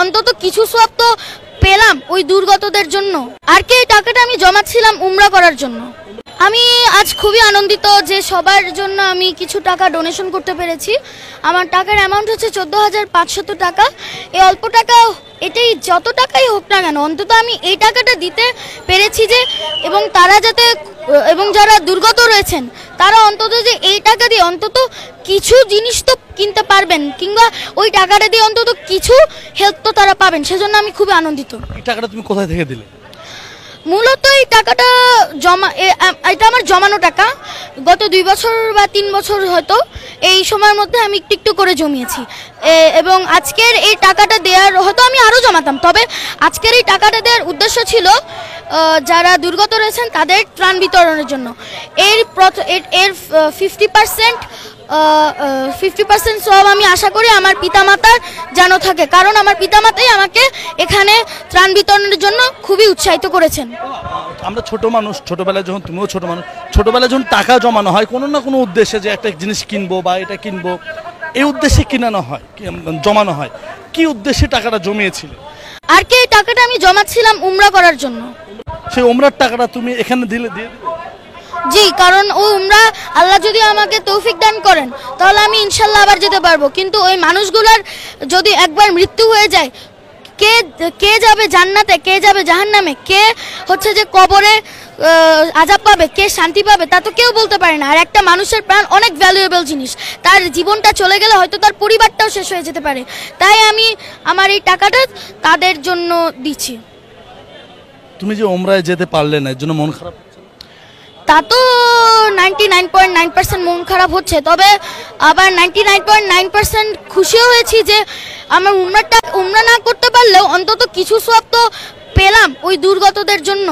অন্তত কিছু সওয়াব তো পেলাম ওই দুর্গতদের জন্য। আর কি এই টাকাটা আমি জমাচ্ছিলাম উমরা করার জন্য। আমি আজ খুবই আনন্দিত যে সবার জন্য আমি কিছু টাকা ডোনেশন করতে পেরেছি। আমার টাকার অ্যামাউন্ট হচ্ছে 14,500 টাকা। এই অল্প টাকা, এটাই যত টাকাই হোক না কেন, অন্তত আমি এই টাকাটা দিতে পেরেছি যে, এবং তারা যাতে, এবং যারা দুর্গত রয়েছেন তারা অন্তত যে এই টাকা দিয়ে অন্তত কিছু জিনিস তো কিনতে পারবেন, কিংবা ওই টাকাটা দিয়ে অন্তত কিছু হেল্প তো তারা পাবেন, সেজন্য আমি খুবই আনন্দিত। এই টাকাটা তুমি কোথায় থেকে দিলে? মূলত এই টাকাটা এটা আমার জমানো টাকা। গত 2 বছর বা 3 বছর হয়তো এই সময়ের মধ্যে আমি একটু একটু করে জমিয়েছি, এবং আজকের এই টাকাটা দেওয়ার, হয়তো আমি আরও জমাতাম, তবে আজকের এই টাকাটা দেওয়ার উদ্দেশ্য ছিল যারা দুর্গত রয়েছেন তাদের ত্রাণ বিতরণের জন্য। এর 50% সব আমি আশা করি আমার পিতামাতার যেন থাকে, কারণ আমার পিতামাতাই আমাকে এখানে ত্রাণ বিতরণের জন্য খুবই উৎসাহিত করেছেন। আমরা ছোট মানুষ, ছোটবেলায় যখন, তুমিও ছোট মানুষ, ছোটবেলায় যখন টাকা জমানো হয় কোনো না কোনো উদ্দেশ্যে, যে একটা জিনিস কিনবো বা এটা কিনবো, এই উদ্দেশ্যে কিনানো হয়, জমানো হয়। কি উদ্দেশ্যে টাকাটা জমিয়েছিলে? আর কি এই টাকাটা আমি জমাচ্ছিলাম উমরা করার জন্য। সেই উমরার টাকাটা তুমি এখানে দিয়ে দিবে? জি, কারণ ও উমরা আল্লাহ যদি আমাকে তৌফিক দান করেন তাহলে আমি ইনশাল্লাহ আবার যেতে পারবো। কিন্তু ওই মানুষগুলার যদি একবার মৃত্যু হয়ে যায়, কে যাবে জান্নাতে, কে যাবে জাহান্নামে, কে হচ্ছে যে কবরে আযাব পাবে, কে শান্তি পাবে, তা তো কেউ বলতে পারে না। আর একটা মানুষের প্রাণ অনেক ভ্যালুয়েবল জিনিস, তার জীবনটা চলে গেলে হয়তো তার পরিবারটাও শেষ হয়ে যেতে পারে। তাই আমি আমার এই টাকাটা তাদের জন্য দিচ্ছি। তুমি যে উমরায় যেতে পারলে না, এর জন্য মন খারাপ? তা তো 99.9% মন খারাপ হচ্ছে, তবে আবার 99.9% খুশিও হয়েছি যে আমার উমরা না করতে পারলেও অন্তত কিছু সওয়াব তো পেলাম ওই দুর্গতদের জন্য।